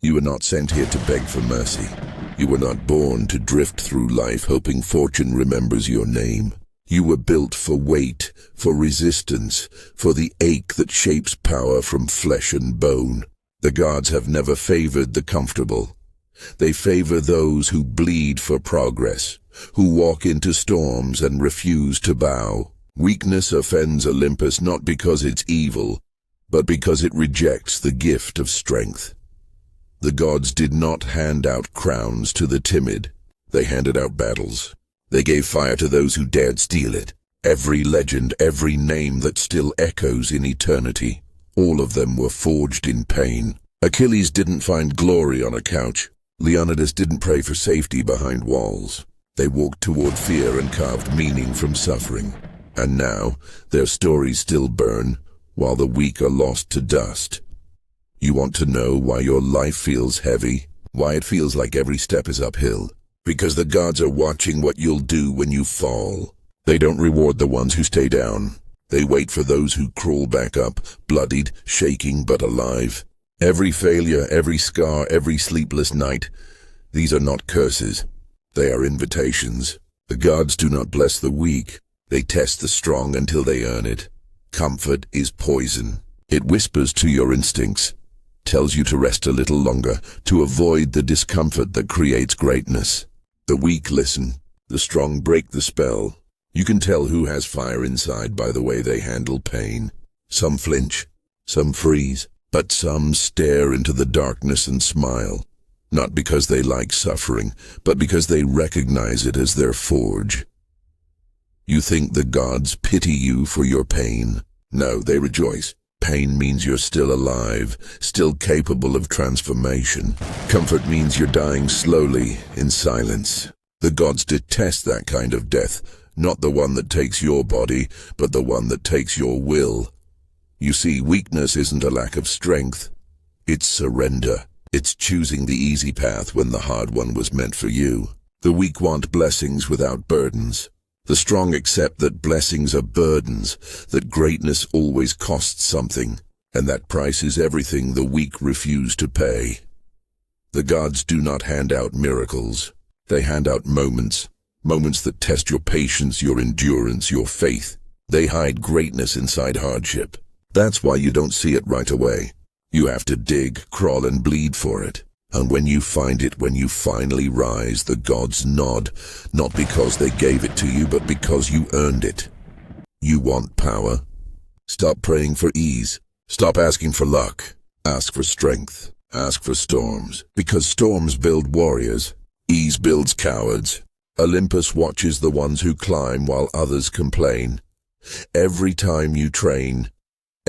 You were not sent here to beg for mercy. You were not born to drift through life hoping fortune remembers your name. You were built for weight, for resistance, for the ache that shapes power from flesh and bone. The gods have never favored the comfortable. They favor those who bleed for progress, who walk into storms and refuse to bow. Weakness offends Olympus not because it's evil, but because it rejects the gift of strength. The gods did not hand out crowns to the timid. They handed out battles. They gave fire to those who dared steal it. Every legend, every name that still echoes in eternity, all of them were forged in pain. Achilles didn't find glory on a couch. Leonidas didn't pray for safety behind walls. They walked toward fear and carved meaning from suffering. And now, their stories still burn, while the weak are lost to dust. You want to know why your life feels heavy? Why it feels like every step is uphill? Because the gods are watching what you'll do when you fall. They don't reward the ones who stay down. They wait for those who crawl back up, bloodied, shaking but alive. Every failure, every scar, every sleepless night, these are not curses. They are invitations. The gods do not bless the weak. They test the strong until they earn it. Comfort is poison. It whispers to your instincts, tells you to rest a little longer, to avoid the discomfort that creates greatness. The weak listen. The strong break the spell. You can tell who has fire inside by the way they handle pain. Some flinch, some freeze, but some stare into the darkness and smile. Not because they like suffering, but because they recognize it as their forge. You think the gods pity you for your pain? No, they rejoice. Pain means you're still alive, still capable of transformation. Comfort means you're dying slowly, in silence. The gods detest that kind of death, not the one that takes your body, but the one that takes your will. You see, weakness isn't a lack of strength. It's surrender. It's choosing the easy path when the hard one was meant for you. The weak want blessings without burdens. The strong accept that blessings are burdens, that greatness always costs something, and that price is everything the weak refuse to pay. The gods do not hand out miracles. They hand out moments, moments that test your patience, your endurance, your faith. They hide greatness inside hardship. That's why you don't see it right away. You have to dig, crawl, and bleed for it. And when you find it, when you finally rise, the gods nod, not because they gave it to you, but because you earned it. You want power? Stop praying for ease. Stop asking for luck. Ask for strength. Ask for storms. Because storms build warriors. Ease builds cowards. Olympus watches the ones who climb while others complain. Every time you train,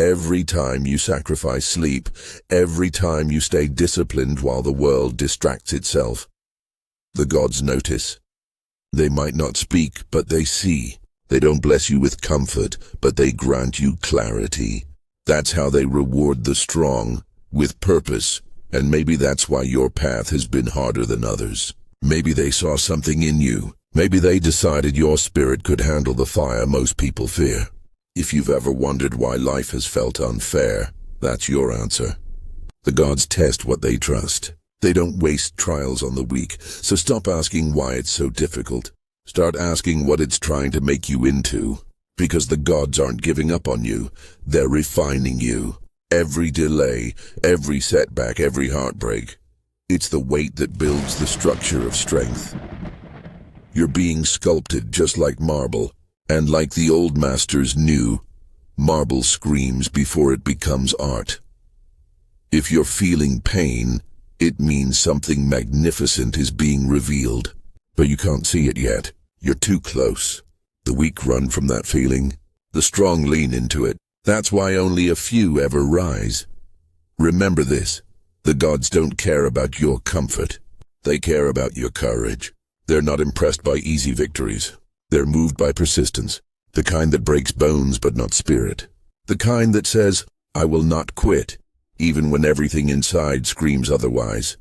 every time you sacrifice sleep, every time you stay disciplined while the world distracts itself, the gods notice. They might not speak, but they see. They don't bless you with comfort, but they grant you clarity. That's how they reward the strong, with purpose, and maybe that's why your path has been harder than others. Maybe they saw something in you. Maybe they decided your spirit could handle the fire most people fear. If you've ever wondered why life has felt unfair, that's your answer. The gods test what they trust. They don't waste trials on the weak, so stop asking why it's so difficult. Start asking what it's trying to make you into. Because the gods aren't giving up on you, they're refining you. Every delay, every setback, every heartbreak, it's the weight that builds the structure of strength. You're being sculpted just like marble. And like the old masters knew, marble screams before it becomes art. If you're feeling pain, it means something magnificent is being revealed. But you can't see it yet. You're too close. The weak run from that feeling. The strong lean into it. That's why only a few ever rise. Remember this. The gods don't care about your comfort. They care about your courage. They're not impressed by easy victories. They're moved by persistence, the kind that breaks bones but not spirit. The kind that says, I will not quit, even when everything inside screams otherwise.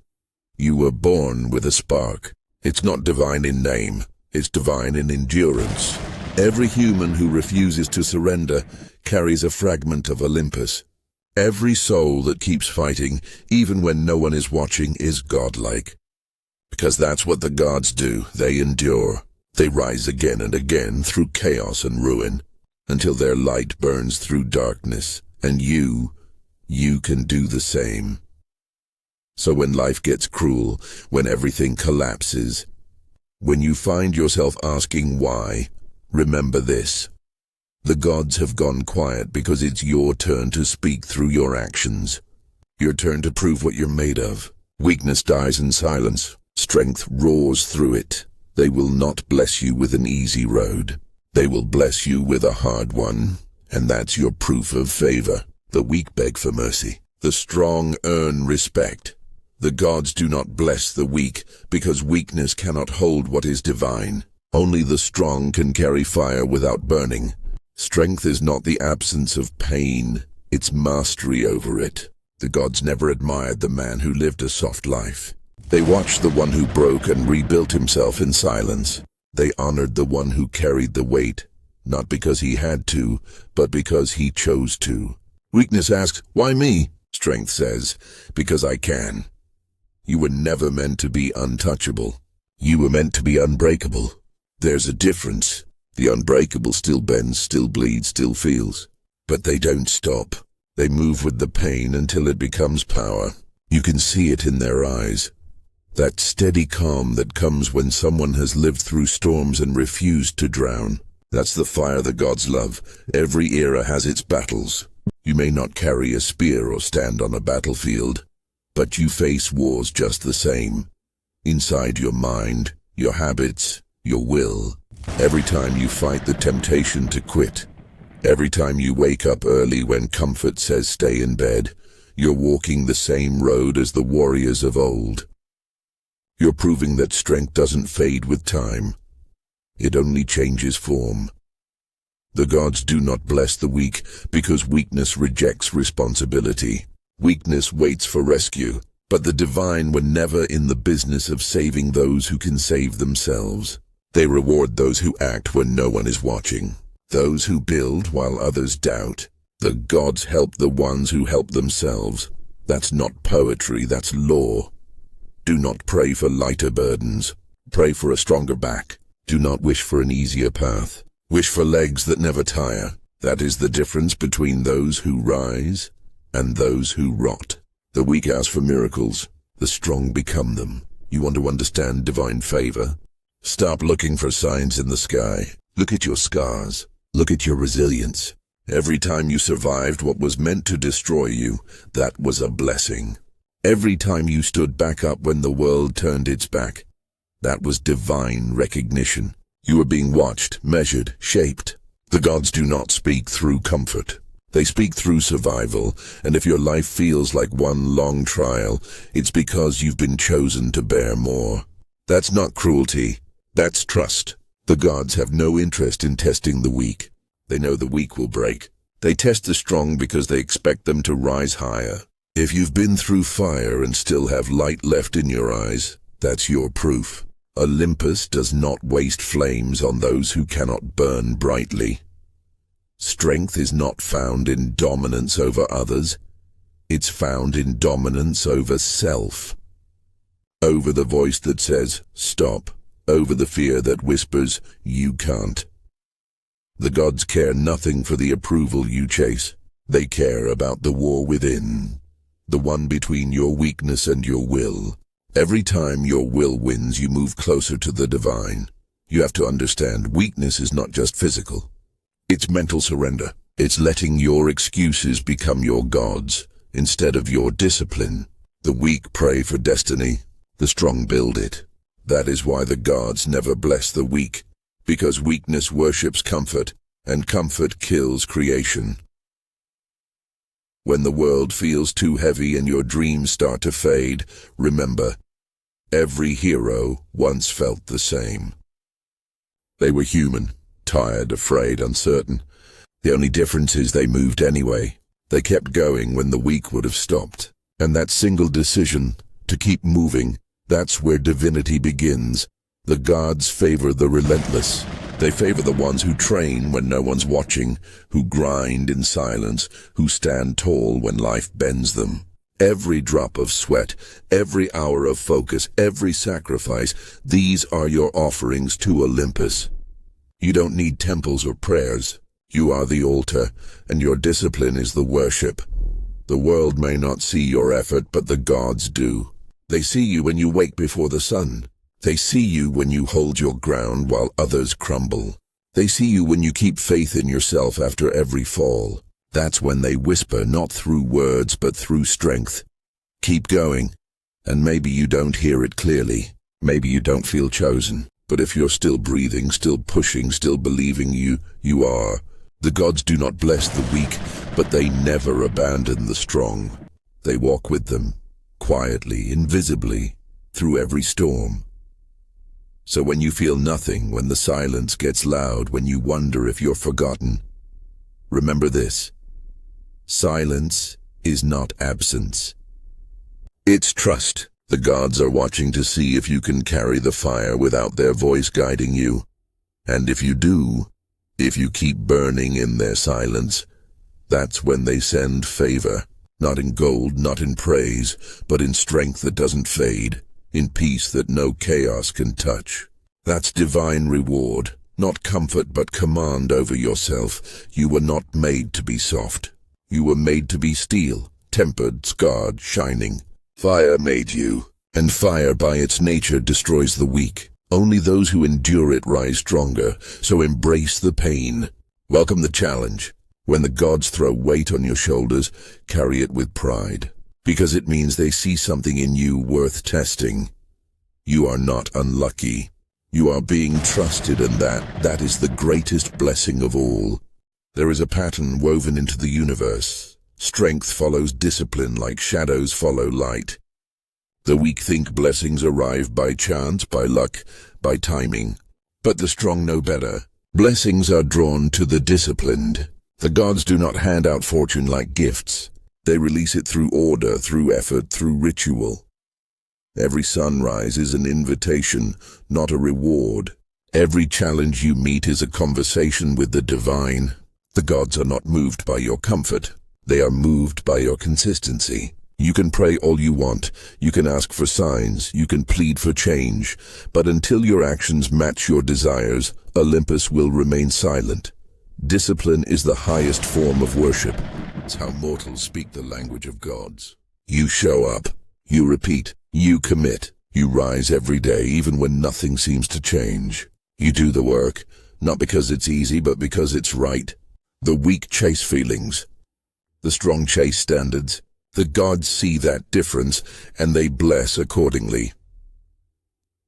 You were born with a spark. It's not divine in name, it's divine in endurance. Every human who refuses to surrender carries a fragment of Olympus. Every soul that keeps fighting, even when no one is watching, is godlike. Because that's what the gods do. They endure. They rise again and again through chaos and ruin, until their light burns through darkness, and you can do the same. So when life gets cruel, when everything collapses, when you find yourself asking why, remember this. The gods have gone quiet because it's your turn to speak through your actions. Your turn to prove what you're made of. Weakness dies in silence. Strength roars through it. They will not bless you with an easy road. They will bless you with a hard one, and that's your proof of favor. The weak beg for mercy. The strong earn respect. The gods do not bless the weak, because weakness cannot hold what is divine. Only the strong can carry fire without burning. Strength is not the absence of pain, it's mastery over it. The gods never admired the man who lived a soft life. They watched the one who broke and rebuilt himself in silence. They honored the one who carried the weight, not because he had to, but because he chose to. Weakness asks, why me? Strength says, because I can. You were never meant to be untouchable. You were meant to be unbreakable. There's a difference. The unbreakable still bends, still bleeds, still feels. But they don't stop. They move with the pain until it becomes power. You can see it in their eyes. That steady calm that comes when someone has lived through storms and refused to drown. That's the fire the gods love. Every era has its battles. You may not carry a spear or stand on a battlefield, but you face wars just the same. Inside your mind, your habits, your will. Every time you fight the temptation to quit. Every time you wake up early when comfort says stay in bed, you're walking the same road as the warriors of old. You're proving that strength doesn't fade with time. It only changes form. The gods do not bless the weak because weakness rejects responsibility. Weakness waits for rescue, but the divine were never in the business of saving those who can save themselves. They reward those who act when no one is watching. Those who build while others doubt. The gods help the ones who help themselves. That's not poetry, that's law. Do not pray for lighter burdens. Pray for a stronger back. Do not wish for an easier path. Wish for legs that never tire. That is the difference between those who rise and those who rot. The weak ask for miracles. The strong become them. You want to understand divine favor? Stop looking for signs in the sky. Look at your scars. Look at your resilience. Every time you survived what was meant to destroy you, that was a blessing. Every time you stood back up when the world turned its back, that was divine recognition. You were being watched, measured, shaped. The gods do not speak through comfort. They speak through survival, and if your life feels like one long trial, it's because you've been chosen to bear more. That's not cruelty. That's trust. The gods have no interest in testing the weak. They know the weak will break. They test the strong because they expect them to rise higher. If you've been through fire and still have light left in your eyes, that's your proof. Olympus does not waste flames on those who cannot burn brightly. Strength is not found in dominance over others. It's found in dominance over self. Over the voice that says, stop. Over the fear that whispers, you can't. The gods care nothing for the approval you chase. They care about the war within, the one between your weakness and your will. Every time your will wins, you move closer to the divine. You have to understand, weakness is not just physical. It's mental surrender. It's letting your excuses become your gods instead of your discipline. The weak pray for destiny. The strong build it. That is why the gods never bless the weak, because weakness worships comfort, and comfort kills creation. When the world feels too heavy and your dreams start to fade, remember, every hero once felt the same. They were human, tired, afraid, uncertain. The only difference is they moved anyway. They kept going when the weak would have stopped. And that single decision, to keep moving, that's where divinity begins. The gods favor the relentless. They favor the ones who train when no one's watching, who grind in silence, who stand tall when life bends them. Every drop of sweat, every hour of focus, every sacrifice, these are your offerings to Olympus. You don't need temples or prayers. You are the altar, and your discipline is the worship. The world may not see your effort, but the gods do. They see you when you wake before the sun. They see you when you hold your ground while others crumble. They see you when you keep faith in yourself after every fall. That's when they whisper, not through words, but through strength. Keep going. And maybe you don't hear it clearly. Maybe you don't feel chosen. But if you're still breathing, still pushing, still believing, you are. The gods do not bless the weak, but they never abandon the strong. They walk with them, quietly, invisibly, through every storm. So when you feel nothing, when the silence gets loud, when you wonder if you're forgotten, remember this: silence is not absence. It's trust. The gods are watching to see if you can carry the fire without their voice guiding you. And if you do, if you keep burning in their silence, that's when they send favor. Not in gold, not in praise, but in strength that doesn't fade, in peace that no chaos can touch. That's divine reward, not comfort but command over yourself. You were not made to be soft. You were made to be steel, tempered, scarred, shining. Fire made you, and fire by its nature destroys the weak. Only those who endure it rise stronger, so embrace the pain. Welcome the challenge. When the gods throw weight on your shoulders, carry it with pride, because it means they see something in you worth testing. You are not unlucky. You are being trusted, and that is the greatest blessing of all. There is a pattern woven into the universe. Strength follows discipline like shadows follow light. The weak think blessings arrive by chance, by luck, by timing. But the strong know better. Blessings are drawn to the disciplined. The gods do not hand out fortune like gifts. They release it through order, through effort, through ritual. Every sunrise is an invitation, not a reward. Every challenge you meet is a conversation with the divine. The gods are not moved by your comfort. They are moved by your consistency. You can pray all you want. You can ask for signs. You can plead for change. But until your actions match your desires, Olympus will remain silent. Discipline is the highest form of worship. It's how mortals speak the language of gods. You show up. You repeat. You commit. You rise every day, even when nothing seems to change. You do the work, not because it's easy, but because it's right. The weak chase feelings. The strong chase standards. The gods see that difference, and they bless accordingly.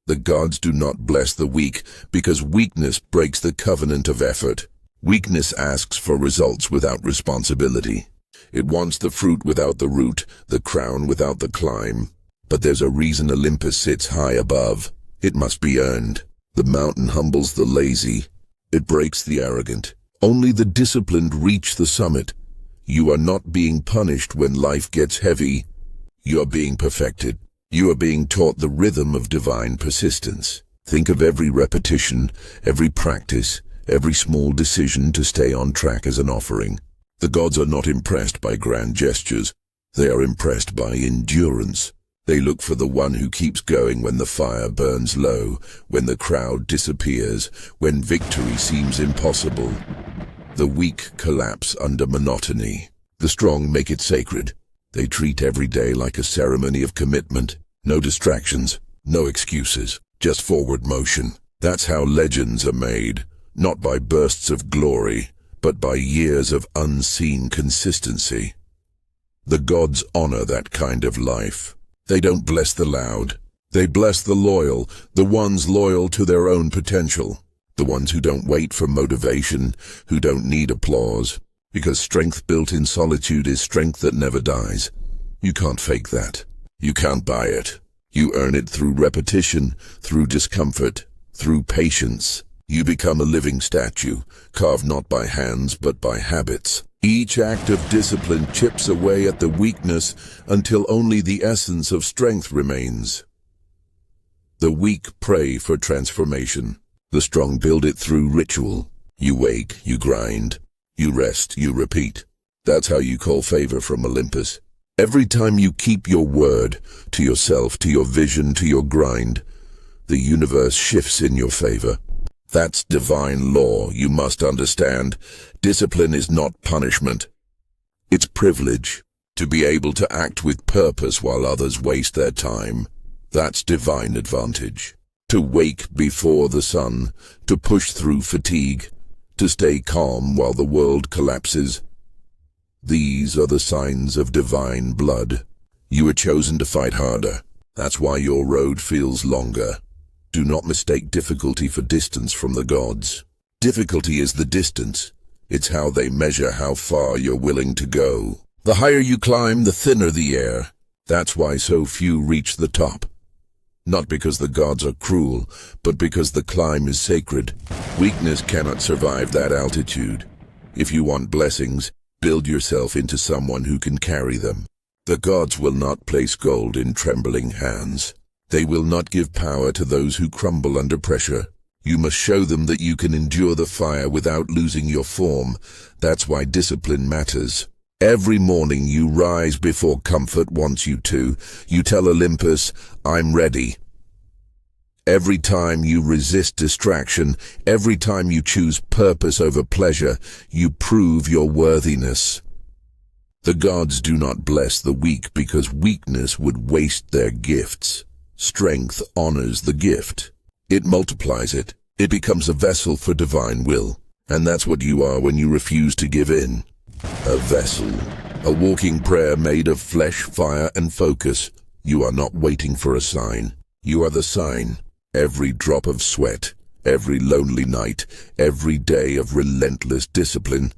The gods do not bless the weak, because weakness breaks the covenant of effort. Weakness asks for results without responsibility. It wants the fruit without the root, the crown without the climb. But there's a reason Olympus sits high above. It must be earned. The mountain humbles the lazy. It breaks the arrogant. Only the disciplined reach the summit. You are not being punished when life gets heavy. You are being perfected. You are being taught the rhythm of divine persistence. Think of every repetition, every practice, every small decision to stay on track as an offering. The gods are not impressed by grand gestures. They are impressed by endurance. They look for the one who keeps going when the fire burns low, when the crowd disappears, when victory seems impossible. The weak collapse under monotony. The strong make it sacred. They treat every day like a ceremony of commitment. No distractions, no excuses, just forward motion. That's how legends are made, not by bursts of glory, but by years of unseen consistency. The gods honor that kind of life. They don't bless the loud. They bless the loyal, the ones loyal to their own potential. The ones who don't wait for motivation, who don't need applause. Because strength built in solitude is strength that never dies. You can't fake that. You can't buy it. You earn it through repetition, through discomfort, through patience. You become a living statue, carved not by hands but by habits. Each act of discipline chips away at the weakness until only the essence of strength remains. The weak pray for transformation. The strong build it through ritual. You wake, you grind, you rest, you repeat. That's how you call favor from Olympus. Every time you keep your word to yourself, to your vision, to your grind, the universe shifts in your favor. That's divine law, you must understand. Discipline is not punishment. It's privilege. To be able to act with purpose while others waste their time. That's divine advantage. To wake before the sun, to push through fatigue, to stay calm while the world collapses. These are the signs of divine blood. You were chosen to fight harder. That's why your road feels longer. Do not mistake difficulty for distance from the gods. Difficulty is the distance. It's how they measure how far you're willing to go. The higher you climb, the thinner the air. That's why so few reach the top. Not because the gods are cruel, but because the climb is sacred. Weakness cannot survive that altitude. If you want blessings, build yourself into someone who can carry them. The gods will not place gold in trembling hands. They will not give power to those who crumble under pressure. You must show them that you can endure the fire without losing your form. That's why discipline matters. Every morning you rise before comfort wants you to. You tell Olympus, I'm ready. Every time you resist distraction, every time you choose purpose over pleasure, you prove your worthiness. The gods do not bless the weak because weakness would waste their gifts. Strength honors the gift. It multiplies it. It becomes a vessel for divine will. And that's what you are when you refuse to give in. A vessel, a walking prayer made of flesh, fire, and focus. You are not waiting for a sign. You are the sign. Every drop of sweat, every lonely night, every day of relentless discipline.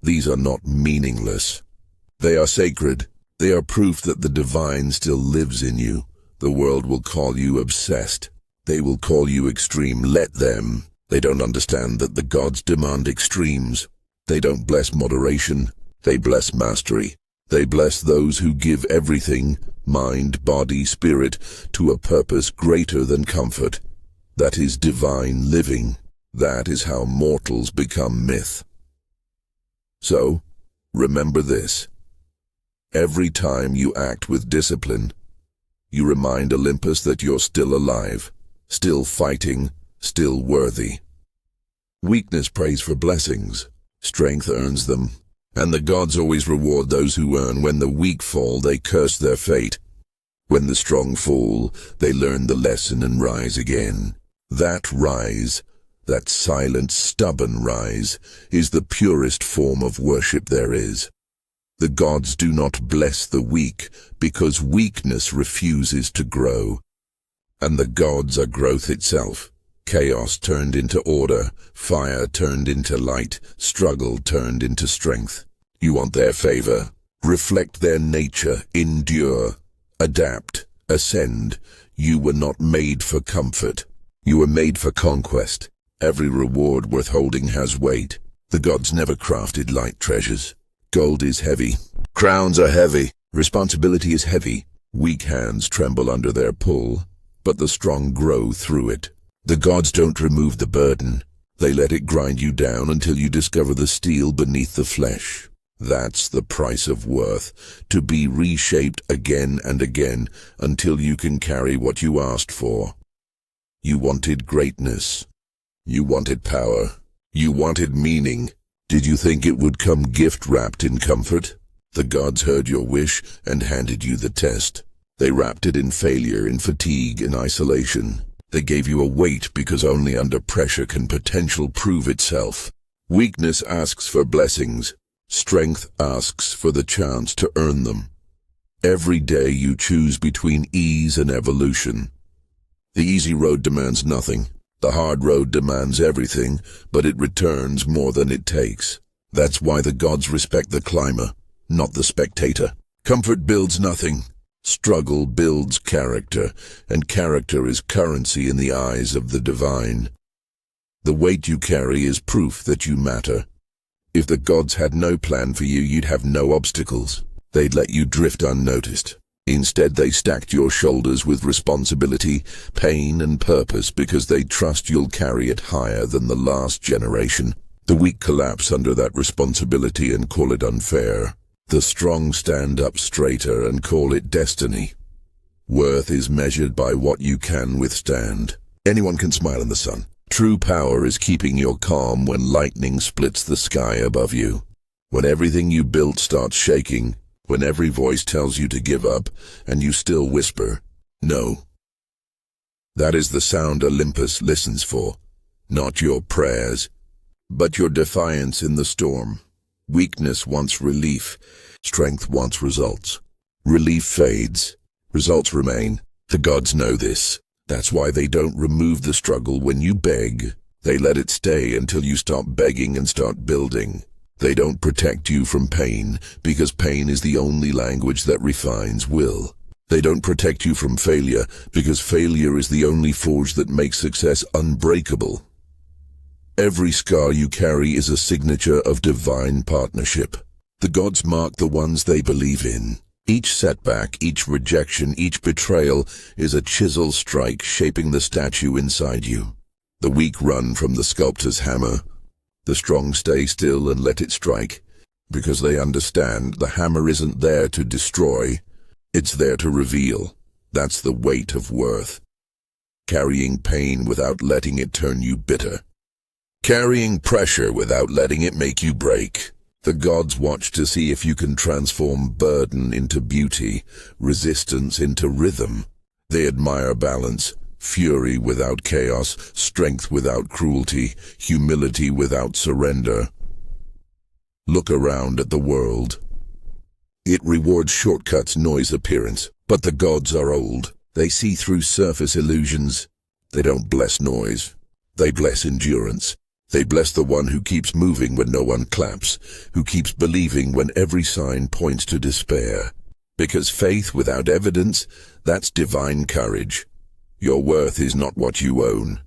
These are not meaningless. They are sacred. They are proof that the divine still lives in you. The world will call you obsessed. They will call you extreme. Let them. They don't understand that the gods demand extremes. They don't bless moderation, they bless mastery. They bless those who give everything, mind, body, spirit, to a purpose greater than comfort. That is divine living. That is how mortals become myth. So, remember this. Every time you act with discipline, you remind Olympus that you're still alive, still fighting, still worthy. Weakness prays for blessings. Strength earns them, and the gods always reward those who earn. When the weak fall, they curse their fate. When the strong fall, they learn the lesson and rise again. That rise, that silent, stubborn rise, is the purest form of worship there is. The gods do not bless the weak, because weakness refuses to grow. And the gods are growth itself. Chaos turned into order, fire turned into light, struggle turned into strength. You want their favor? Reflect their nature, endure, adapt, ascend. You were not made for comfort. You were made for conquest. Every reward worth holding has weight. The gods never crafted light treasures. Gold is heavy. Crowns are heavy. Responsibility is heavy. Weak hands tremble under their pull, but the strong grow through it. The gods don't remove the burden. They let it grind you down until you discover the steel beneath the flesh. That's the price of worth, to be reshaped again and again until you can carry what you asked for. You wanted greatness. You wanted power. You wanted meaning. Did you think it would come gift-wrapped in comfort? The gods heard your wish and handed you the test. They wrapped it in failure, in fatigue, in isolation. They gave you a weight because only under pressure can potential prove itself. Weakness asks for blessings. Strength asks for the chance to earn them. Every day you choose between ease and evolution. The easy road demands nothing. The hard road demands everything, but it returns more than it takes. That's why the gods respect the climber, not the spectator. Comfort builds nothing. Struggle builds character, and character is currency in the eyes of the divine. The weight you carry is proof that you matter. If the gods had no plan for you, you'd have no obstacles. They'd let you drift unnoticed. Instead, they stacked your shoulders with responsibility, pain, and purpose because they trust you'll carry it higher than the last generation. The weak collapse under that responsibility and call it unfair. The strong stand up straighter and call it destiny. Worth is measured by what you can withstand. Anyone can smile in the sun. True power is keeping your calm when lightning splits the sky above you. When everything you built starts shaking, when every voice tells you to give up, and you still whisper, no. That is the sound Olympus listens for, not your prayers, but your defiance in the storm. Weakness wants relief, strength wants results. Relief fades, results remain. The gods know this. That's why they don't remove the struggle when you beg. They let it stay until you stop begging and start building. They don't protect you from pain, because pain is the only language that refines will. They don't protect you from failure, because failure is the only forge that makes success unbreakable. Every scar you carry is a signature of divine partnership. The gods mark the ones they believe in. Each setback, each rejection, each betrayal is a chisel strike shaping the statue inside you. The weak run from the sculptor's hammer. The strong stay still and let it strike, because they understand the hammer isn't there to destroy, it's there to reveal. That's the weight of worth. Carrying pain without letting it turn you bitter. Carrying pressure without letting it make you break. The gods watch to see if you can transform burden into beauty, resistance into rhythm. They admire balance. Fury without chaos, strength without cruelty, humility without surrender. Look around at the world. It rewards shortcuts, noise, appearance. But the gods are old. They see through surface illusions. They don't bless noise. They bless endurance. They bless the one who keeps moving when no one claps, who keeps believing when every sign points to despair. Because faith without evidence, that's divine courage. Your worth is not what you own.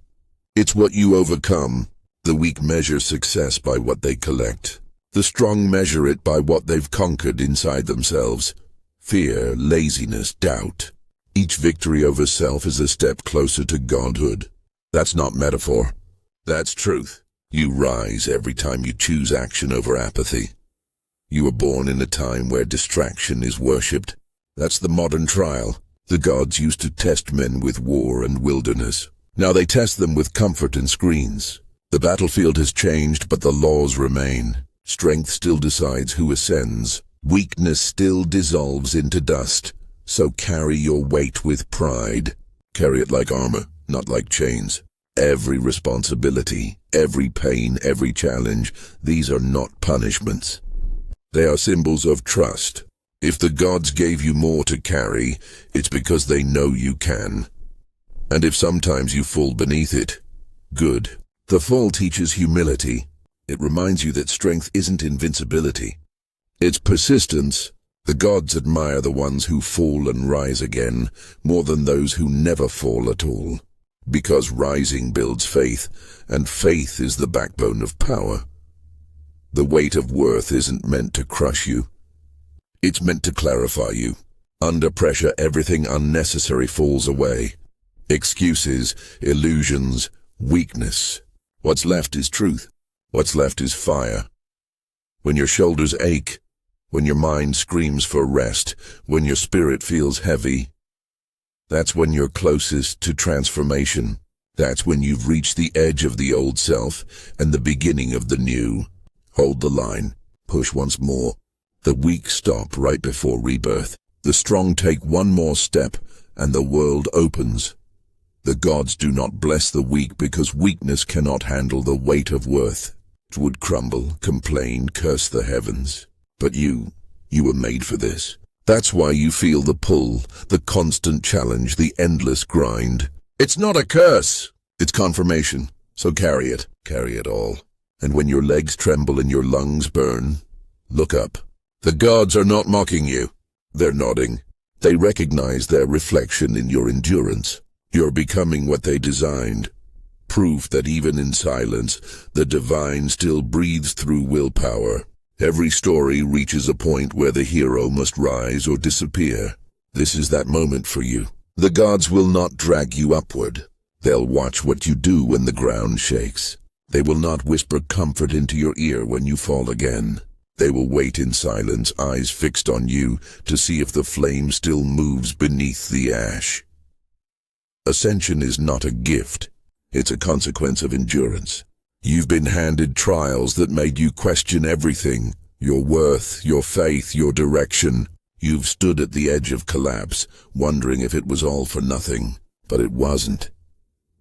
It's what you overcome. The weak measure success by what they collect. The strong measure it by what they've conquered inside themselves. Fear, laziness, doubt. Each victory over self is a step closer to godhood. That's not metaphor. That's truth. You rise every time you choose action over apathy. You were born in a time where distraction is worshipped. That's the modern trial. The gods used to test men with war and wilderness. Now they test them with comfort and screens. The battlefield has changed, but the laws remain. Strength still decides who ascends. Weakness still dissolves into dust. So carry your weight with pride. Carry it like armor, not like chains. Every responsibility, every pain, every challenge, these are not punishments. They are symbols of trust. If the gods gave you more to carry, it's because they know you can. And if sometimes you fall beneath it, good. The fall teaches humility. It reminds you that strength isn't invincibility. It's persistence. The gods admire the ones who fall and rise again, more than those who never fall at all. Because rising builds faith, and faith is the backbone of power. The weight of worth isn't meant to crush you. It's meant to clarify you. Under pressure, everything unnecessary falls away. Excuses, illusions, weakness. What's left is truth. What's left is fire. When your shoulders ache, when your mind screams for rest, when your spirit feels heavy, that's when you're closest to transformation. That's when you've reached the edge of the old self and the beginning of the new. Hold the line. Push once more. The weak stop right before rebirth. The strong take one more step, and the world opens. The gods do not bless the weak because weakness cannot handle the weight of worth. It would crumble, complain, curse the heavens. But you were made for this. That's why you feel the pull, the constant challenge, the endless grind. It's not a curse. It's confirmation. So carry it all. And when your legs tremble and your lungs burn, look up. The gods are not mocking you. They're nodding. They recognize their reflection in your endurance. You're becoming what they designed. Proof that even in silence, the divine still breathes through willpower. Every story reaches a point where the hero must rise or disappear. This is that moment for you. The gods will not drag you upward. They'll watch what you do when the ground shakes. They will not whisper comfort into your ear when you fall again. They will wait in silence, eyes fixed on you, to see if the flame still moves beneath the ash. Ascension is not a gift. It's a consequence of endurance. You've been handed trials that made you question everything. Your worth, your faith, your direction. You've stood at the edge of collapse, wondering if it was all for nothing. But it wasn't.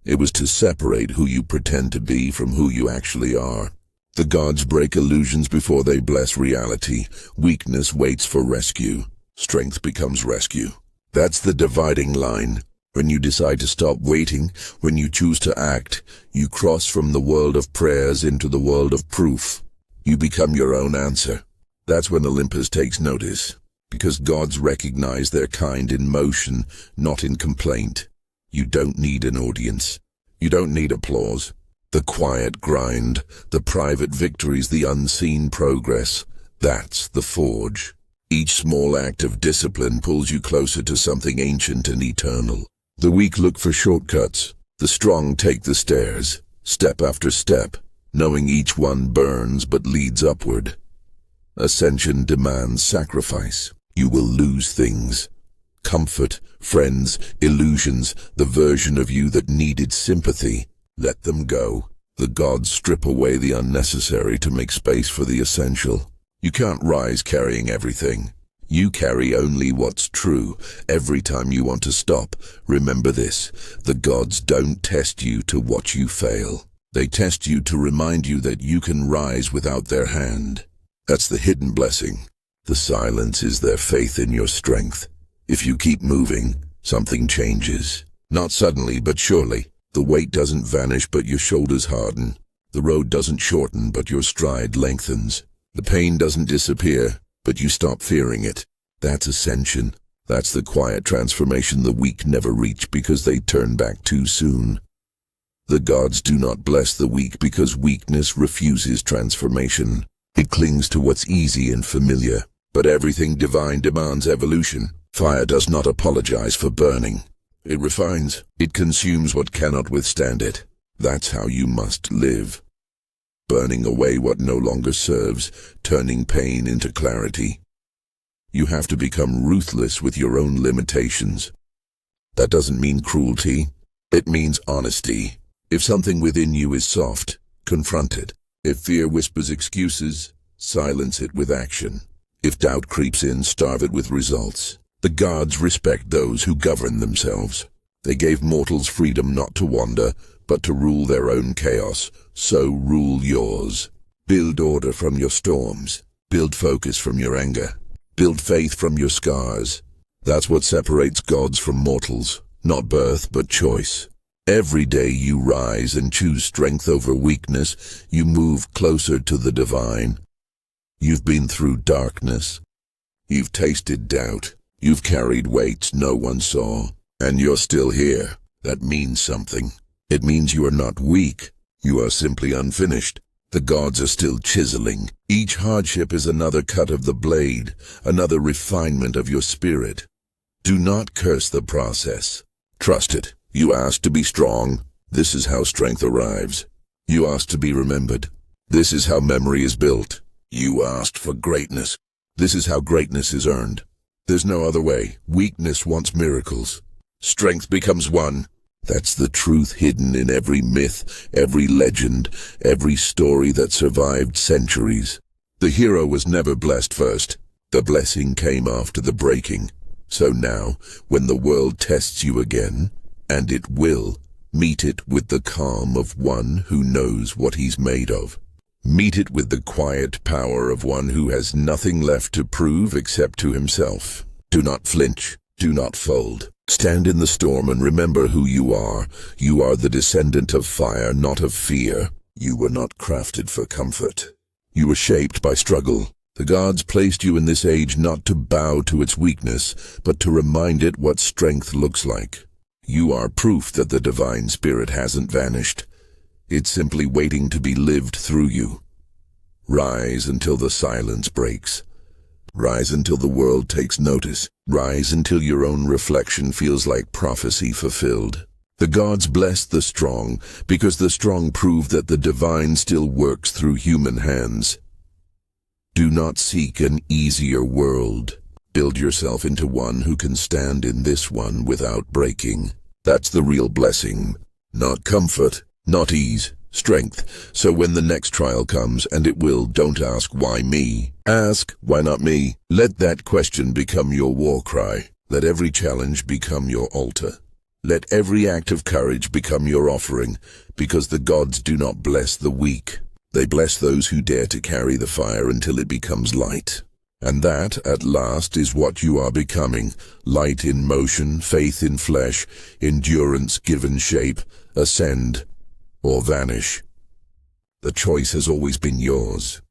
It was to separate who you pretend to be from who you actually are. The gods break illusions before they bless reality. Weakness waits for rescue. Strength becomes rescue. That's the dividing line. When you decide to stop waiting, when you choose to act, you cross from the world of prayers into the world of proof. You become your own answer. That's when Olympus takes notice, because gods recognize their kind in motion, not in complaint. You don't need an audience. You don't need applause. The quiet grind, the private victories, the unseen progress, that's the forge. Each small act of discipline pulls you closer to something ancient and eternal. The weak look for shortcuts. The strong take the stairs, step after step, knowing each one burns but leads upward. Ascension demands sacrifice. You will lose things. Comfort, friends, illusions, the version of you that needed sympathy. Let them go. The gods strip away the unnecessary to make space for the essential. You can't rise carrying everything. You carry only what's true. Every time you want to stop, remember this. The gods don't test you to watch you fail. They test you to remind you that you can rise without their hand. That's the hidden blessing. The silence is their faith in your strength. If you keep moving, something changes. Not suddenly, but surely. The weight doesn't vanish, but your shoulders harden. The road doesn't shorten, but your stride lengthens. The pain doesn't disappear, but you stop fearing it. That's ascension. That's the quiet transformation the weak never reach because they turn back too soon. The gods do not bless the weak because weakness refuses transformation. It clings to what's easy and familiar. But everything divine demands evolution. Fire does not apologize for burning. It refines. It consumes what cannot withstand it. That's how you must live. Burning away what no longer serves, turning pain into clarity. You have to become ruthless with your own limitations. That doesn't mean cruelty. It means honesty. If something within you is soft, confront it. If fear whispers excuses, silence it with action. If doubt creeps in, starve it with results. The gods respect those who govern themselves. They gave mortals freedom not to wander, but to rule their own chaos. So rule yours. Build order from your storms. Build focus from your anger. Build faith from your scars. That's what separates gods from mortals. Not birth, but choice. Every day you rise and choose strength over weakness, you move closer to the divine. You've been through darkness. You've tasted doubt. You've carried weights no one saw. And you're still here. That means something. It means you are not weak. You are simply unfinished. The gods are still chiseling. Each hardship is another cut of the blade, another refinement of your spirit. Do not curse the process. Trust it. You asked to be strong. This is how strength arrives. You asked to be remembered. This is how memory is built. You asked for greatness. This is how greatness is earned. There's no other way. Weakness wants miracles. Strength becomes one. That's the truth hidden in every myth, every legend, every story that survived centuries. The hero was never blessed first. The blessing came after the breaking. So now, when the world tests you again, and it will, meet it with the calm of one who knows what he's made of. Meet it with the quiet power of one who has nothing left to prove except to himself. Do not flinch. Do not fold. Stand in the storm and remember who you are. You are the descendant of fire, not of fear. You were not crafted for comfort. You were shaped by struggle. The gods placed you in this age not to bow to its weakness, but to remind it what strength looks like. You are proof that the divine spirit hasn't vanished. It's simply waiting to be lived through you. Rise until the silence breaks. Rise until the world takes notice. Rise until your own reflection feels like prophecy fulfilled. The gods bless the strong, because the strong prove that the divine still works through human hands. Do not seek an easier world. Build yourself into one who can stand in this one without breaking. That's the real blessing. Not comfort, not ease, strength. So when the next trial comes, and it will, don't ask, why me? Ask, why not me? Let that question become your war cry. Let every challenge become your altar. Let every act of courage become your offering, because the gods do not bless the weak. They bless those who dare to carry the fire until it becomes light. And that, at last, is what you are becoming. Light in motion, faith in flesh, endurance given shape, ascend or vanish. The choice has always been yours.